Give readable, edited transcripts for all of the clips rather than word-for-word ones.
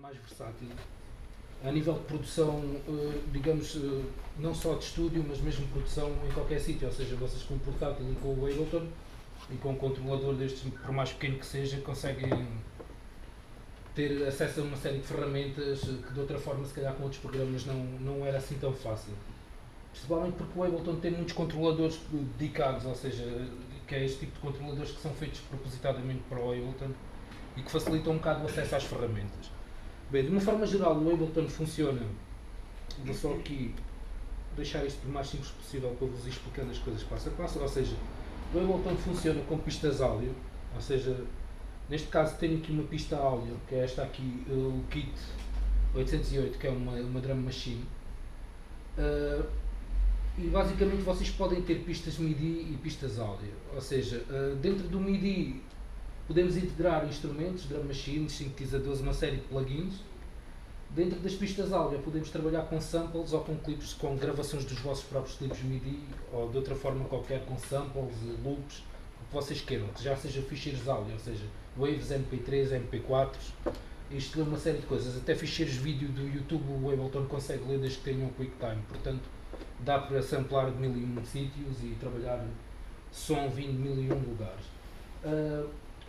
mais versátil a nível de produção, digamos, não só de estúdio, mas mesmo produção em qualquer sítio. Ou seja, vocês com o portátil e com o Ableton e com um controlador destes, por mais pequeno que seja, conseguem ter acesso a uma série de ferramentas que de outra forma, se calhar com outros programas, não era assim tão fácil. Principalmente porque o Ableton tem muitos controladores dedicados, ou seja, que é este tipo de controladores que são feitos propositadamente para o Ableton e que facilitam um bocado o acesso às ferramentas. Bem, de uma forma geral, o Ableton funciona, vou só aqui deixar isto o mais simples possível para vos ir explicando as coisas passo a passo, ou seja, o Ableton funciona com pistas áudio, ou seja, neste caso tenho aqui uma pista áudio, que é esta aqui, o Kit 808, que é uma drum machine. E basicamente vocês podem ter pistas MIDI e pistas áudio, ou seja, dentro do MIDI podemos integrar instrumentos, drum machines, sintetizadores, uma série de plugins. Dentro das pistas áudio podemos trabalhar com samples ou com clipes, com gravações dos vossos próprios clipes MIDI ou de outra forma qualquer, com samples, loops, o que vocês queiram, que já seja ficheiros áudio, ou seja, waves, MP3, MP4s, isto é uma série de coisas, até ficheiros vídeo do YouTube o Ableton consegue ler desde que tenham um QuickTime, portanto dá para samplar de 1001 sítios e trabalhar som vindo de 1001 lugares.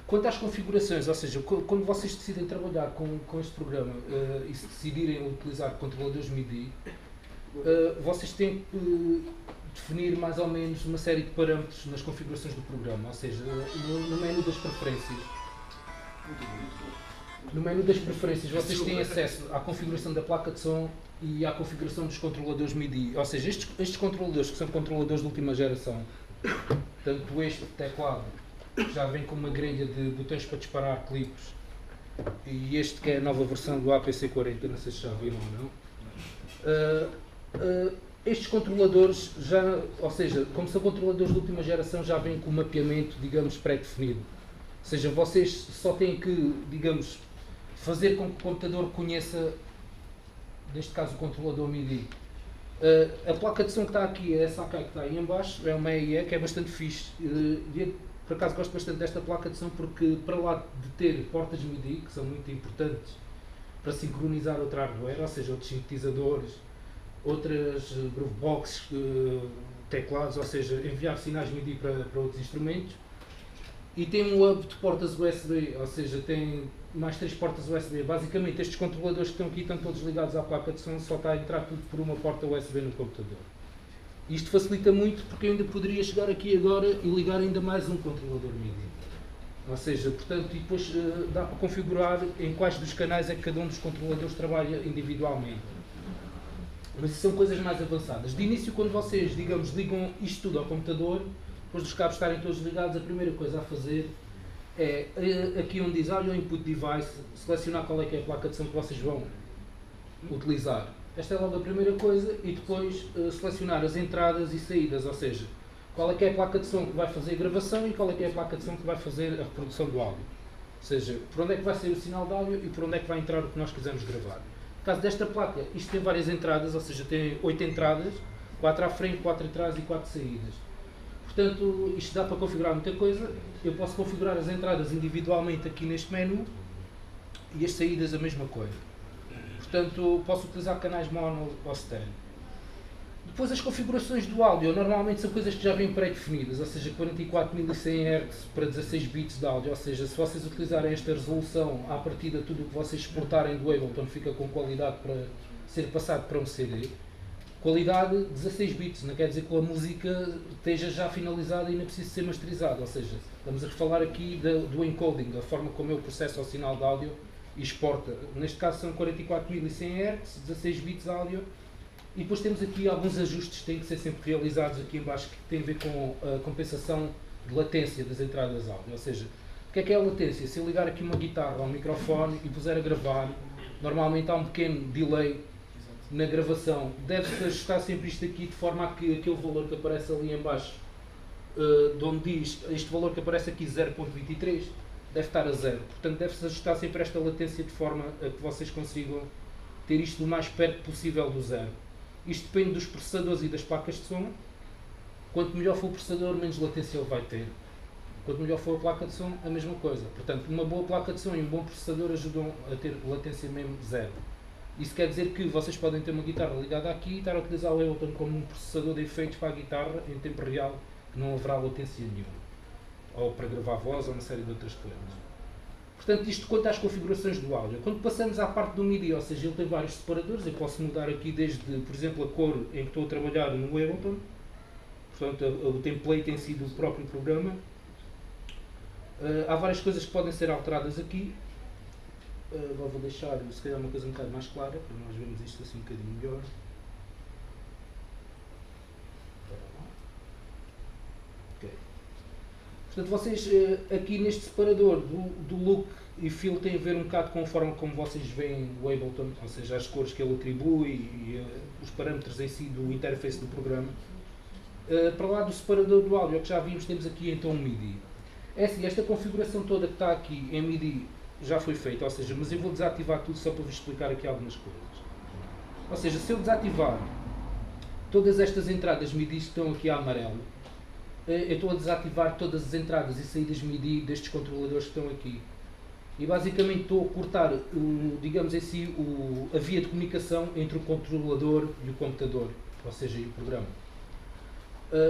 Quanto às configurações, ou seja, quando vocês decidem trabalhar com este programa e se decidirem utilizar controladores MIDI, vocês têm que definir mais ou menos uma série de parâmetros nas configurações do programa, ou seja, no menu das preferências. No menu das preferêncies vocês têm acesso à configuração da placa de som e à configuração dos controladores MIDI, ou seja, estes controladores que são controladores de última geração, tanto este teclado que já vem com uma grelha de botões para disparar clipes e este que é a nova versão do APC40, não sei se já viram ou não. Estes controladores já, ou seja, como são controladores de última geração, já vêm com um mapeamento, digamos, pré-definido. Ou seja, vocês só têm que, digamos, fazer com que o computador conheça, neste caso o controlador MIDI. A placa de som que está aqui é essa aqui que está aí em baixo, é uma EIE que é bastante fixe. Por acaso gosto bastante desta placa de som porque, para lá de ter portas MIDI, que são muito importantes para sincronizar outro hardware, ou seja, outros sintetizadores, outras grooveboxes, teclados, ou seja, enviar sinais MIDI para outros instrumentos. E tem um hub de portas USB, ou seja, tem mais 3 portas USB. Basicamente, estes controladores que estão aqui estão todos ligados à placa de som, só está a entrar tudo por uma porta USB no computador. Isto facilita muito porque eu ainda poderia chegar aqui agora e ligar ainda mais um controlador MIDI. Ou seja, portanto, e depois dá para configurar em quais dos canais é que cada um dos controladores trabalha individualmente. Mas isso são coisas mais avançadas. De início, quando vocês, digamos, ligam isto tudo ao computador, depois dos cabos estarem todos ligados, a primeira coisa a fazer é, aqui onde diz Audio Input Device, selecionar qual é que é a placa de som que vocês vão utilizar. Esta é logo a primeira coisa e depois selecionar as entradas e saídas, ou seja, qual é que é a placa de som que vai fazer a gravação e qual é que é a placa de som que vai fazer a reprodução do áudio. Ou seja, por onde é que vai sair o sinal de áudio e por onde é que vai entrar o que nós quisermos gravar. No caso desta placa, isto tem várias entradas, ou seja, tem 8 entradas, 4 à frente, 4 atrás e 4 saídas. Portanto, isto dá para configurar muita coisa. Eu posso configurar as entradas individualmente aqui neste menu e as saídas a mesma coisa. Portanto, posso utilizar canais mono ou stereo. Depois as configurações do áudio, normalmente são coisas que já vêm pré-definidas, ou seja, 44.100 Hz para 16 bits de áudio, ou seja, se vocês utilizarem esta resolução, à partida tudo o que vocês exportarem do Ableton fica com qualidade para ser passado para um CD. Qualidade 16 bits, não quer dizer que a música esteja já finalizada e não precisa ser masterizada, ou seja, estamos a falar aqui do encoding, da forma como eu processo o sinal de áudio e exporta. Neste caso são 44.100 Hz, 16 bits de áudio e depois temos aqui alguns ajustes que têm que ser sempre realizados aqui em baixo que têm a ver com a compensação de latência das entradas áudio, ou seja, o que é a latência? Se eu ligar aqui uma guitarra ao microfone e puser a gravar, normalmente há um pequeno delay na gravação, deve-se ajustar sempre isto aqui de forma a que aquele valor que aparece ali em baixo, de onde diz este valor que aparece aqui 0.23, deve estar a 0. Portanto, deve-se ajustar sempre esta latência de forma a que vocês consigam ter isto o mais perto possível do 0. Isto depende dos processadores e das placas de som. Quanto melhor for o processador, menos latência ele vai ter. Quanto melhor for a placa de som, a mesma coisa. Portanto, uma boa placa de som e um bom processador ajudam a ter latência mesmo zero. Isso quer dizer que vocês podem ter uma guitarra ligada aqui e estar a utilizar o Ableton como um processador de efeitos para a guitarra em tempo real, que não haverá latência nenhuma. Ou para gravar voz ou uma série de outras coisas. Portanto, isto quanto às configurações do áudio. Quando passamos à parte do MIDI, ou seja, ele tem vários separadores, eu posso mudar aqui desde, por exemplo, a cor em que estou a trabalhar no Ableton, portanto, o template em si do próprio programa. Há várias coisas que podem ser alteradas aqui. Agora vou deixar, se calhar, uma coisa um bocado mais clara, para nós vermos isto assim um bocadinho melhor. Okay. Portanto, vocês aqui neste separador do look e feel tem a ver um bocado com a forma como vocês veem o Ableton, ou seja, as cores que ele atribui e os parâmetros em si do interface do programa. Para lá do separador do áudio que já vimos, temos aqui então um MIDI. É assim, esta configuração toda que está aqui em MIDI já foi feita, ou seja, mas eu vou desativar tudo só para vos explicar aqui algumas coisas. Ou seja, se eu desativar todas estas entradas MIDI que estão aqui a amarelo, eu estou a desativar todas as entradas e saídas MIDI destes controladores que estão aqui. E basicamente estou a cortar, digamos assim, a via de comunicação entre o controlador e o computador, ou seja, e o programa.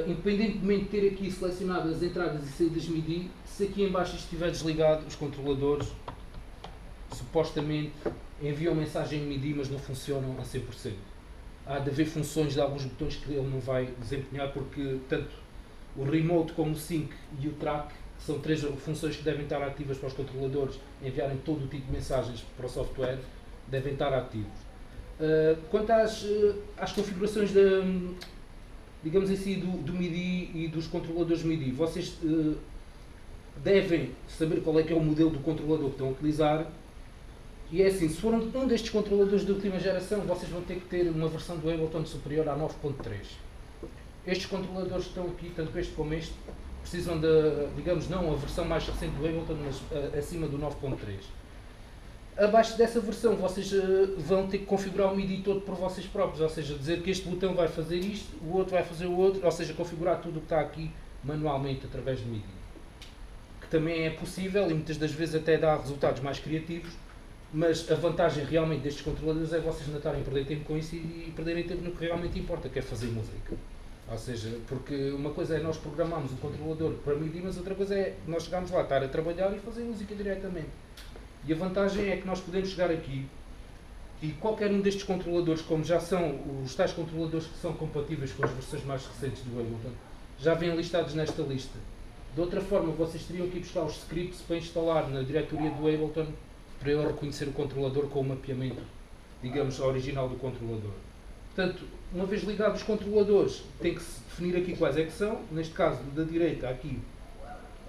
Independentemente de ter aqui selecionado as entradas e saídas MIDI, se aqui em baixo estiver desligado, os controladores supostamente enviam mensagem MIDI, mas não funcionam a 100%. Há de haver funções de alguns botões que ele não vai desempenhar, porque tanto o remote como o sync e o track são três funções que devem estar ativas para os controladores enviarem todo o tipo de mensagens para o software, devem estar ativos. Quanto às configurações digamos assim, do MIDI e dos controladores MIDI, vocês devem saber qual é que é o modelo do controlador que estão a utilizar. E é assim, se for um destes controladores de última geração, vocês vão ter que ter uma versão do Ableton superior à 9.3. Estes controladores que estão aqui, tanto este como este, precisam de, digamos, não a versão mais recente do Ableton, mas acima do 9.3. Abaixo dessa versão vocês vão ter que configurar o MIDI todo por vocês próprios, ou seja, dizer que este botão vai fazer isto, o outro vai fazer o outro, ou seja, configurar tudo o que está aqui manualmente através do MIDI. Que também é possível e muitas das vezes até dá resultados mais criativos, mas a vantagem realmente destes controladores é vocês não estarem a perder tempo com isso e perderem tempo no que realmente importa, que é fazer música. Ou seja, porque uma coisa é nós programarmos um controlador para MIDI, mas outra coisa é nós chegarmos lá, estar a trabalhar e fazer música diretamente. E a vantagem é que nós podemos chegar aqui e qualquer um destes controladores, como já são os tais controladores que são compatíveis com as versões mais recentes do Ableton, já vêm listados nesta lista. De outra forma, vocês teriam que ir buscar os scripts para instalar na diretoria do Ableton para ele reconhecer o controlador com o mapeamento, digamos, original do controlador. Portanto, uma vez ligados os controladores, tem que se definir aqui quais é que são. Neste caso, da direita aqui,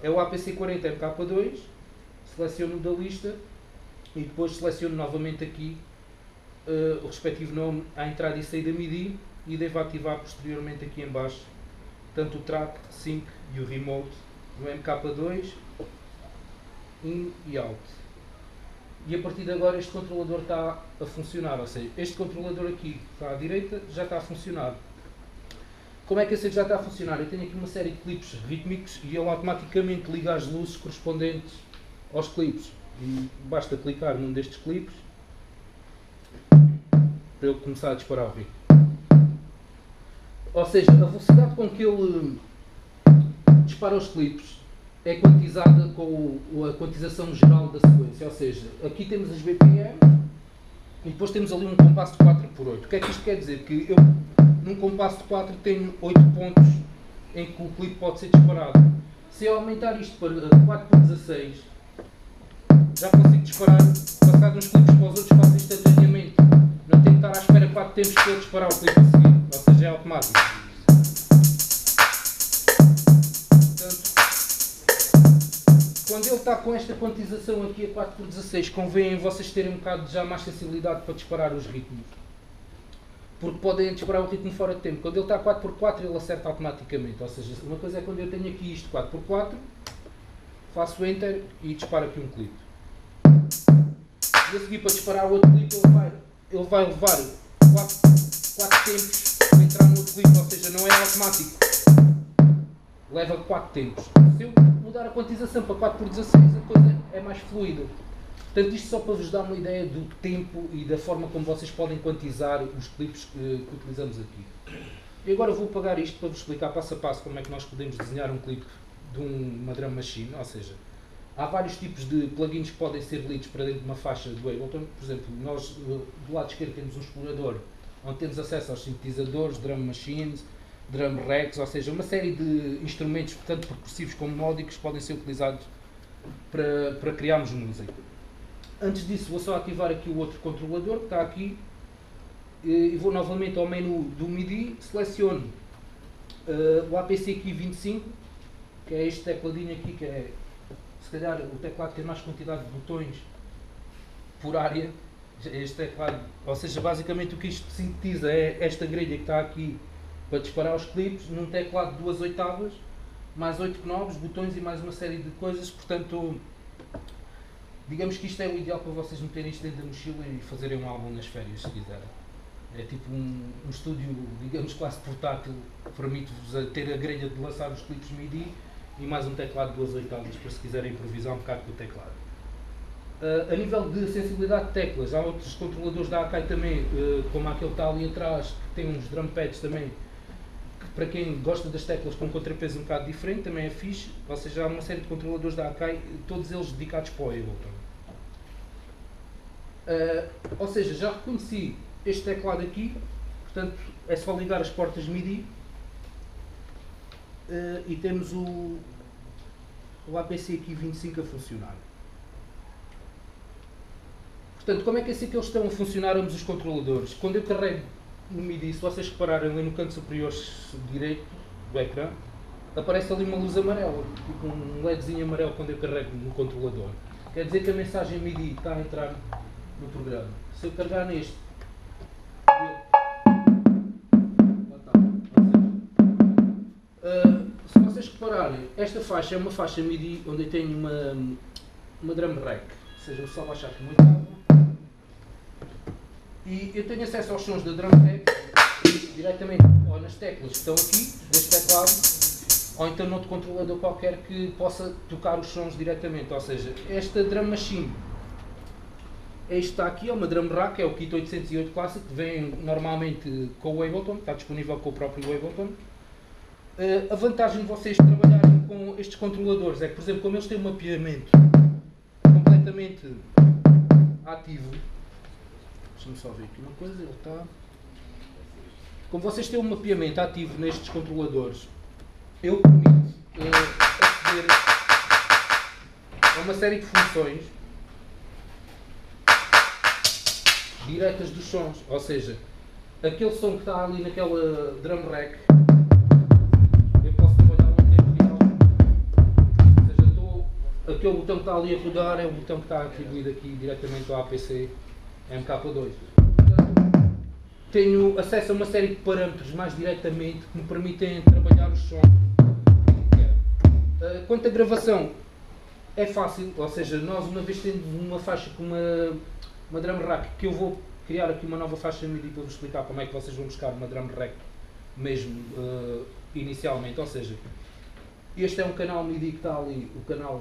é o APC40 MK2, seleciono da lista e depois seleciono novamente aqui o respectivo nome à entrada e saída MIDI e devo ativar posteriormente aqui em baixo tanto o track, sync e o remote no MK2, in e out. E a partir de agora este controlador está a funcionar, ou seja, este controlador aqui está à direita já está a funcionar. Como é que eu sei que já está a funcionar? Eu tenho aqui uma série de clipes rítmicos e ele automaticamente liga as luzes correspondentes aos clipes. E basta clicar num destes clipes para ele começar a disparar o ritmo. Ou seja, a velocidade com que ele dispara os clipes é quantizada com a quantização geral da sequência, ou seja, aqui temos as BPM e depois temos ali um compasso de 4x8. O que é que isto quer dizer? Que eu num compasso de 4 tenho 8 pontos em que o clipe pode ser disparado. Se eu aumentar isto para 4x16, já consigo disparar, passar uns clipes para os outros, faço instantaneamente. Não tenho que estar à espera 4 tempos para eu disparar o clipe a seguir, ou seja, é automático. Quando ele está com esta quantização aqui a 4x16, convém vocês terem um bocado já mais sensibilidade para disparar os ritmos. Porque podem disparar o ritmo fora de tempo. Quando ele está a 4x4, ele acerta automaticamente. Ou seja, uma coisa é quando eu tenho aqui isto 4x4, faço Enter e disparo aqui um clipe. E a seguir, para disparar o outro clipe, ele vai levar 4 tempos para entrar no outro clipe. Ou seja, não é automático. Leva 4 tempos. Se eu mudar a quantização para 4x16 a coisa é mais fluida. Portanto, isto só para vos dar uma ideia do tempo e da forma como vocês podem quantizar os clipes que utilizamos aqui. E agora vou apagar isto para vos explicar passo a passo como é que nós podemos desenhar um clipe de uma drum machine, ou seja, há vários tipos de plugins que podem ser lidos para dentro de uma faixa do Ableton. Por exemplo, nós do lado esquerdo temos um explorador onde temos acesso aos sintetizadores, drum machines, drum racks, ou seja, uma série de instrumentos tanto percussivos como melódicos que podem ser utilizados para criarmos música. Antes disso vou só ativar aqui o outro controlador que está aqui e vou novamente ao menu do MIDI, seleciono o APC Key 25, que é este tecladinho aqui, que é se calhar o teclado que tem mais quantidade de botões por área. Este teclado, ou seja, basicamente o que isto sintetiza é esta grelha que está aqui para disparar os clipes num teclado de 2 oitavas, mais 8 knobs, botões e mais uma série de coisas. Portanto, digamos que isto é o ideal para vocês meterem isto dentro da mochila e fazerem um álbum nas férias, se quiserem. É tipo um estúdio, digamos, quase portátil, que permite-vos ter a grelha de lançar os clipes MIDI e mais um teclado de 2 oitavas para se quiserem improvisar um bocado com o teclado. A nível de sensibilidade de teclas, há outros controladores da Akai também, como aquele que está ali atrás, que tem uns drum pads também, que para quem gosta das teclas com um contrapeso um bocado diferente, também é fixe. Ou seja, há uma série de controladores da Akai, todos eles dedicados para o Ableton. Ou seja, já reconheci este teclado aqui, portanto é só ligar as portas MIDI e temos o APC aqui 25 a funcionar. Portanto, como é que é assim que eles estão a funcionar ambos os controladores? Quando eu carrego no MIDI, se vocês repararem ali no canto superior direito do ecrã, aparece ali uma luz amarela, tipo um LEDzinho amarelo quando eu carrego no controlador. Quer dizer que a mensagem MIDI está a entrar no programa. Se eu carregar neste, se vocês repararem, esta faixa é uma faixa MIDI onde eu tenho uma drum rack, ou seja, eu só baixar aqui uma oitava e eu tenho acesso aos sons da drum rack diretamente ou nas teclas que estão aqui, deste teclado, ou então noutro controlador qualquer que possa tocar os sons diretamente. Ou seja, esta drum machine, este está aqui, é uma drum rack, é o Kit 808 Classic, que vem normalmente com o Ableton, está disponível com o próprio Ableton. A vantagem de vocês trabalharem com estes controladores é que, por exemplo, como eles têm um mapeamento completamente ativo, deixa-me só ver aqui uma coisa, ele está... Como vocês têm um mapeamento ativo nestes controladores, eu permito aceder a uma série de funções diretas dos sons, ou seja, aquele som que está ali naquela drum rack, eu posso trabalhar no tempo real, ou seja, aquele botão que está ali a rodar é o botão que está atribuído aqui diretamente ao APC MK2. Tenho acesso a uma série de parâmetros mais diretamente que me permitem trabalhar os sons. Quanto à gravação, é fácil, ou seja, nós uma vez tendo uma faixa com uma drum rack, que eu vou criar aqui uma nova faixa MIDI para vos explicar como é que vocês vão buscar uma drum rack mesmo inicialmente. Ou seja, este é um canal MIDI que está ali, o canal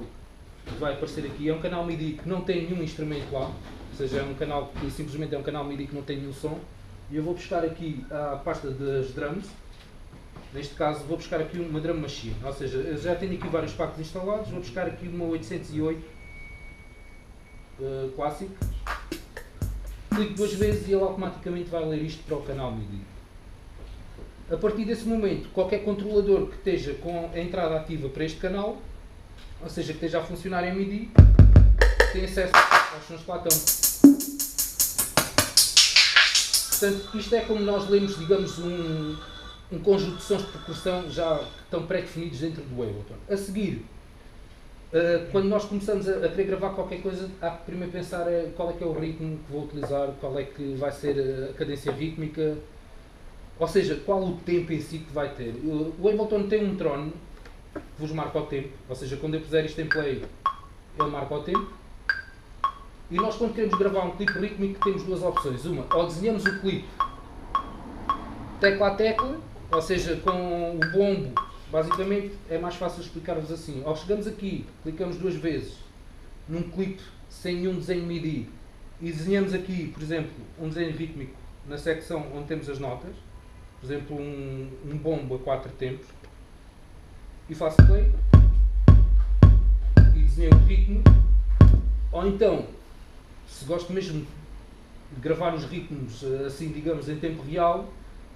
que vai aparecer aqui, é um canal MIDI que não tem nenhum instrumento lá, ou seja, é um canal que simplesmente é um canal MIDI que não tem nenhum som. E eu vou buscar aqui a pasta das drums, neste caso vou buscar aqui uma drum machine, ou seja, eu já tenho aqui vários packs instalados, vou buscar aqui uma 808 Classic, clico 2 vezes e ele automaticamente vai ler isto para o canal MIDI. A partir desse momento, qualquer controlador que esteja com a entrada ativa para este canal, ou seja, que esteja a funcionar em MIDI, tem acesso aos sons que lá estão. Portanto, isto é como nós lemos, digamos, um conjunto de sons de percussão já que estão pré-definidos dentro do Ableton. A seguir, quando nós começamos a querer gravar qualquer coisa, há que primeiro pensar qual é que é o ritmo que vou utilizar, qual é que vai ser a cadência rítmica, ou seja, qual o tempo em si que vai ter. O Ableton tem um drone que vos marca o tempo, ou seja, quando eu puser isto em play, ele marca o tempo. E nós, quando queremos gravar um clipe rítmico, temos duas opções. Uma, ou desenhamos o clipe tecla a tecla, ou seja, com o bombo basicamente é mais fácil explicar-vos assim. Ao chegamos aqui, clicamos 2 vezes num clipe sem nenhum desenho MIDI e desenhamos aqui, por exemplo, um desenho rítmico na secção onde temos as notas, por exemplo, um bombo a 4 tempos, e faço play e desenho o ritmo. Ou então, se gosto mesmo de gravar os ritmos assim, digamos, em tempo real,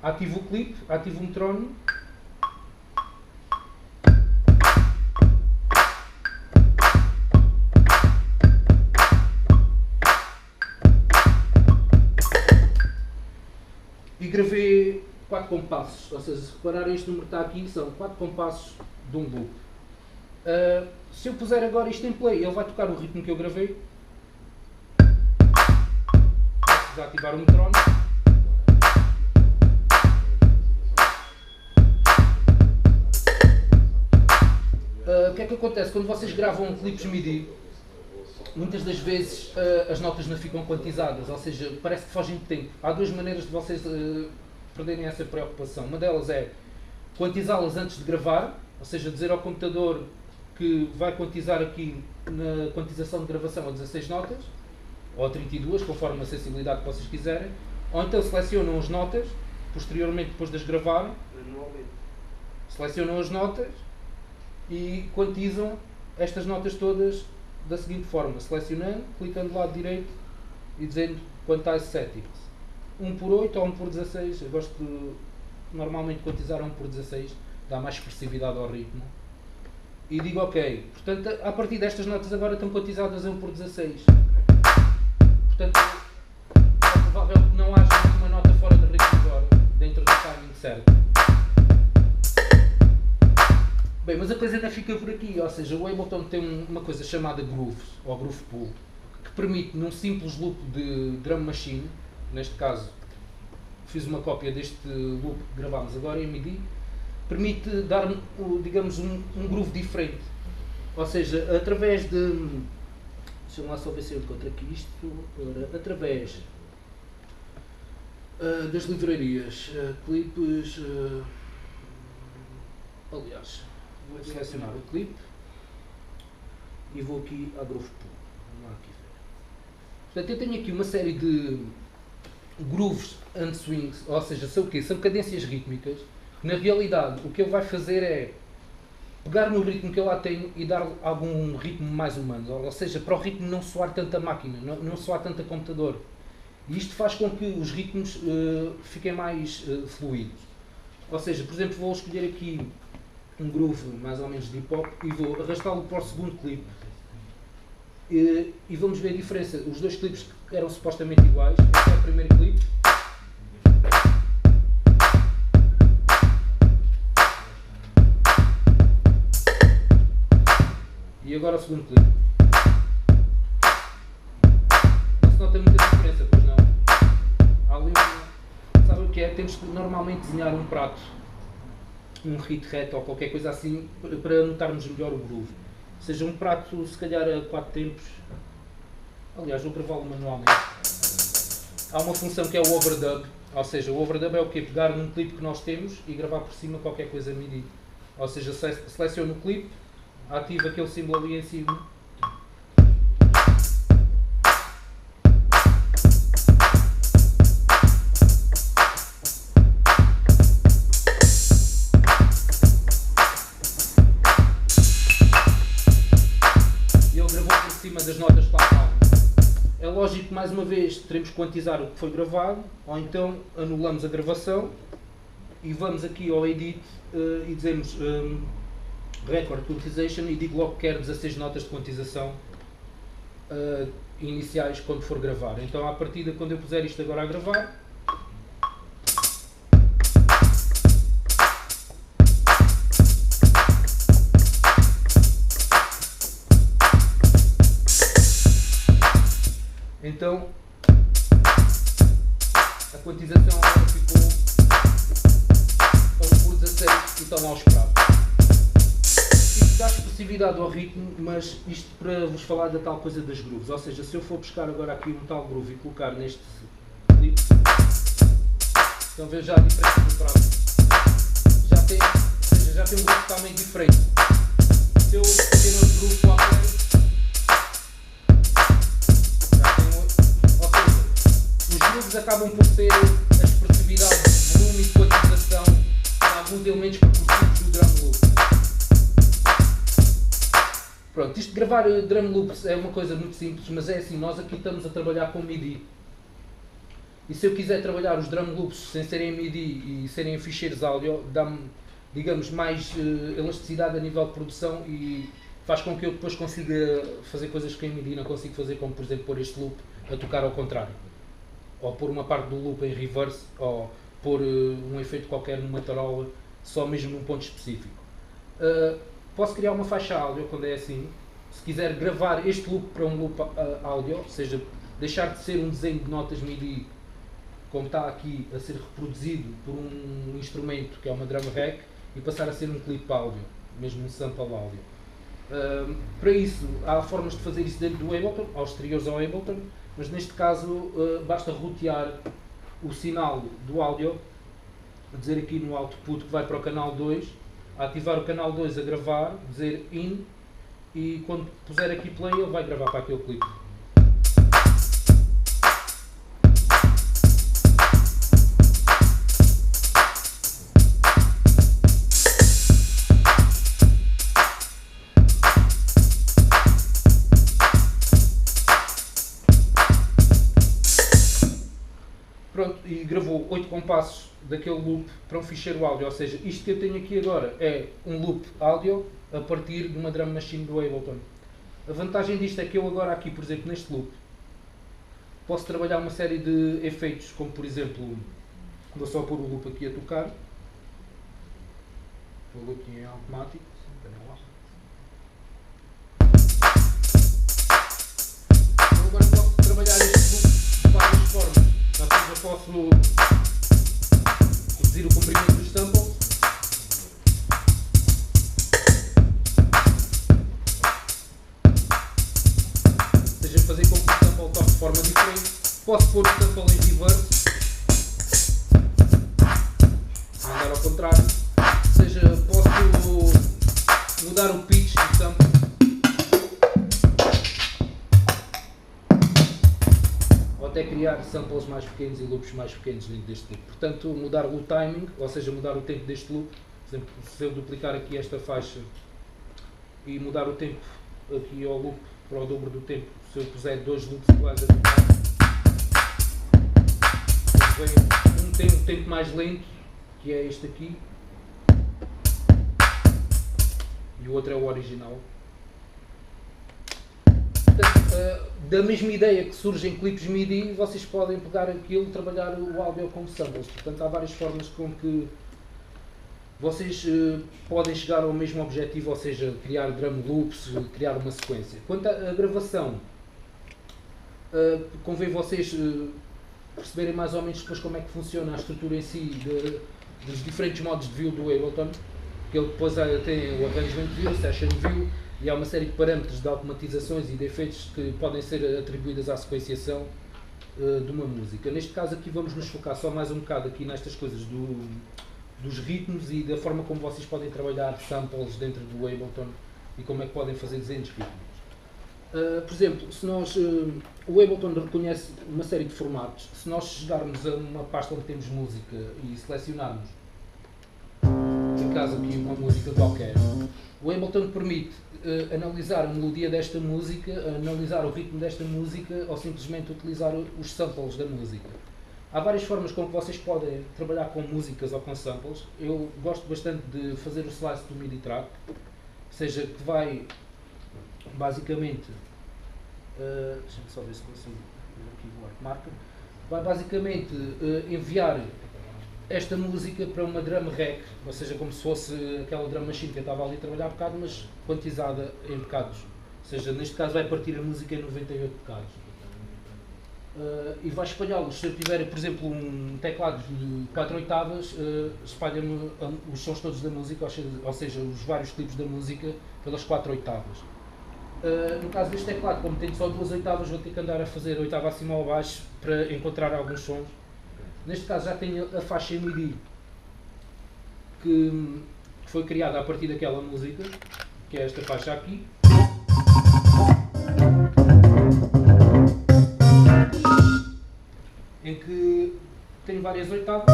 ativo o clipe, ativo o metrónomo e gravei 4 compassos. Ou seja, se repararem, este número está aqui, são 4 compassos de um loop. Se eu puser agora isto em play, ele vai tocar o ritmo que eu gravei. Posso desativar o metrónomo. O que é que acontece? Quando vocês gravam clipes MIDI, muitas das vezes as notas não ficam quantizadas, ou seja, parece que fogem de tempo. Há 2 maneiras de vocês perderem essa preocupação. Uma delas é quantizá-las antes de gravar, ou seja, dizer ao computador que vai quantizar aqui na quantização de gravação a 16 notas, ou a 32, conforme a sensibilidade que vocês quiserem, ou então selecionam as notas, posteriormente, depois de as gravarem, selecionam as notas e quantizam estas notas todas da seguinte forma, selecionando, clicando do lado direito e dizendo Quantize Settings. 1 por 8 ou 1 por 16, eu gosto de normalmente quantizar 1 por 16, dá mais expressividade ao ritmo. E digo ok, portanto a partir destas notas agora estão quantizadas a 1 por 16. Portanto é provável que não haja nenhuma nota fora de ritmo agora, dentro do timing certo. Bem, mas a coisa ainda fica por aqui, ou seja, o Ableton tem uma coisa chamada Grooves, ou Groove Pool, que permite num simples loop de drum machine, neste caso fiz uma cópia deste loop que gravámos agora em MIDI, permite dar, digamos, um groove diferente, ou seja, através de, deixa-me lá só ver se eu encontro aqui isto, através das livrarias, clipes, aliás, vou selecionar o clipe e vou aqui à Groove Pool. Vamos lá aqui ver. Portanto, eu tenho aqui uma série de grooves and swings, ou seja, são o quê? São cadências rítmicas. Na realidade, o que ele vai fazer é pegar no ritmo que eu lá tenho e dar algum ritmo mais humano, ou seja, para o ritmo não soar tanta máquina, não soar tanto a computador. E isto faz com que os ritmos fiquem mais fluidos. Ou seja, por exemplo, vou escolher aqui um groove mais ou menos de hip hop e vou arrastá-lo para o segundo clipe. E vamos ver a diferença. Os 2 clipes eram supostamente iguais. Este é o primeiro clipe. E agora o segundo clipe. Não se nota muita diferença, pois não? Há ali sabe o que é? Temos que normalmente desenhar um prato, um hit reto ou qualquer coisa assim, para notarmos melhor o groove. Seja um prato, se calhar a 4 tempos. Aliás, vou gravá-lo manualmente. Há uma função que é o overdub, ou seja, o overdub é o quê? Pegar num clipe que nós temos e gravar por cima qualquer coisa MIDI. Ou seja, seleciono o clipe, ativo aquele símbolo ali em cima. Das notas que lá estavam. É lógico que mais uma vez teremos que quantizar o que foi gravado, ou então anulamos a gravação e vamos aqui ao Edit e dizemos Record Quantization e digo logo que quero 16 notas de quantização iniciais quando for gravar. Então à partida, quando eu puser isto agora a gravar, então a quantização agora ficou a 1 por 16 e estão lá os pratos. Isto dá expressividade ao ritmo, mas isto para vos falar da tal coisa das grooves, ou seja, se eu for buscar agora aqui um tal groove e colocar neste clipe, então veja já a diferença do prato. Já tem, ou seja, seja, já tem um grupo totalmente diferente. Se eu fazer outro grupo qualquer, já tem outro. Ou seja, os grupos acabam por ter a expressividade de volume e de quantização de alguns elementos percussivos do drum loop. Pronto, isto de gravar drum loops é uma coisa muito simples, mas é assim, nós aqui estamos a trabalhar com MIDI. E se eu quiser trabalhar os drum loops sem serem MIDI e serem ficheiros áudio, dá-me, digamos, mais elasticidade a nível de produção e faz com que eu depois consiga fazer coisas que em MIDI não consigo fazer, como por exemplo pôr este loop a tocar ao contrário. Ou pôr uma parte do loop em reverse, ou pôr um efeito qualquer numa tarola, só mesmo num ponto específico. Posso criar uma faixa áudio quando é assim. Se quiser gravar este loop para um loop áudio, ou seja, deixar de ser um desenho de notas MIDI como está aqui a ser reproduzido por um instrumento que é uma drum rack e passar a ser um clipe áudio, mesmo um sample áudio. Para isso, há formas de fazer isso dentro do Ableton, aos exteriores ao Ableton, mas neste caso basta rotear o sinal do áudio, dizer aqui no output que vai para o canal 2, ativar o canal 2 a gravar, dizer in, e quando puser aqui play ele vai gravar para aquele clipe. Pronto, e gravou 8 compassos daquele loop para um ficheiro áudio, ou seja, isto que eu tenho aqui agora é um loop áudio a partir de uma drum machine do Ableton. A vantagem disto é que eu agora aqui, por exemplo, neste loop, posso trabalhar uma série de efeitos, como por exemplo, vou só pôr o loop aqui a tocar, o loop em automático, eu agora posso trabalhar este loop de várias formas. Ou seja, posso reduzir o comprimento dos samples, ou seja, fazer com que o sample toque de forma diferente. Posso pôr o sample em reverse, andar ao contrário, ou seja, posso mudar o pitch do sample. Até criar samples mais pequenos e loops mais pequenos dentro deste loop. Portanto, mudar o timing, ou seja, mudar o tempo deste loop. Por exemplo, se eu duplicar aqui esta faixa e mudar o tempo aqui ao loop para o dobro do tempo, se eu puser 2 loops iguais a tocar, um tem um tempo mais lento, que é este aqui, e o outro é o original. Da mesma ideia que surge em clipes MIDI, vocês podem pegar aquilo e trabalhar o áudio como samples. Portanto, há várias formas com que vocês podem chegar ao mesmo objetivo, ou seja, criar drum loops, criar uma sequência. Quanto à gravação, convém vocês perceberem mais ou menos depois como é que funciona a estrutura em si dos diferentes modos de view do Ableton, que ele depois tem o arrangement view, session view, e há uma série de parâmetros de automatizações e de efeitos que podem ser atribuídas à sequenciação de uma música. Neste caso aqui vamos nos focar só mais um bocado aqui nestas coisas dos ritmos e da forma como vocês podem trabalhar samples dentro do Ableton e como é que podem fazer desenhos rítmicos. Por exemplo, se nós, o Ableton reconhece uma série de formatos. Se nós chegarmos a uma pasta onde temos música e selecionarmos, por caso aqui uma música qualquer, o Ableton permite analisar a melodia desta música, analisar o ritmo desta música ou simplesmente utilizar os samples da música. Há várias formas como vocês podem trabalhar com músicas ou com samples. Eu gosto bastante de fazer o slice do MIDI track, ou seja, que vai basicamente, deixa-me só ver se consigo aqui o art marker, vai basicamente enviar esta música para uma drum rack, ou seja, como se fosse aquela drum machine que eu estava ali a trabalhar bocado, mas quantizada em bocados. Ou seja, neste caso vai partir a música em 98 bocados. E vai espalhá-los. Se eu tiver, por exemplo, um teclado de 4 oitavas, espalha-me os sons todos da música, ou seja, os vários clipes da música pelas 4 oitavas. No caso deste teclado, como tem só 2 oitavas, vou ter que andar a fazer oitava acima ou abaixo para encontrar alguns sons. Neste caso já tenho a faixa MIDI que foi criada a partir daquela música, que é esta faixa aqui. Em que tem várias oitavas.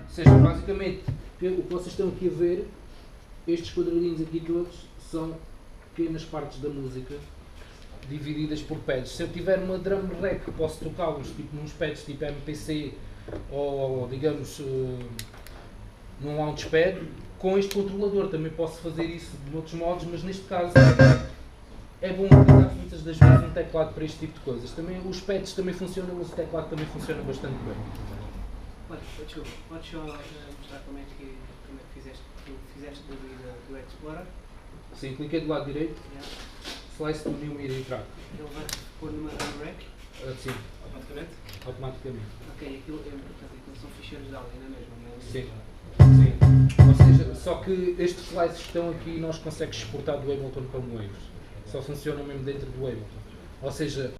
Ou seja, basicamente, o que vocês estão aqui a ver, estes quadradinhos aqui todos, são pequenas partes da música, divididas por pads. Se eu tiver uma drum rack, posso tocá-los tipo, nos pads tipo MPC ou digamos num launchpad. Com este controlador também posso fazer isso de outros modos, mas neste caso é bom utilizar muitas das vezes um teclado para este tipo de coisas. Também, os pads também funcionam, mas o teclado também funciona bastante bem. Desculpa, podes só mostrar como é que fizeste do Explorer? Sim, cliquei do lado direito, slice to new MIDI track. Ele vai pôr numa drum rack? Sim, Automaticamente? automaticamente. Ok, aquilo são ficheiros de áudio, não é mesmo? Não é? Sim. Sim. Ou seja, só que estes slices que estão aqui nós conseguimos exportar do Ableton como waves. Só funcionam mesmo dentro do Ableton. Ou seja,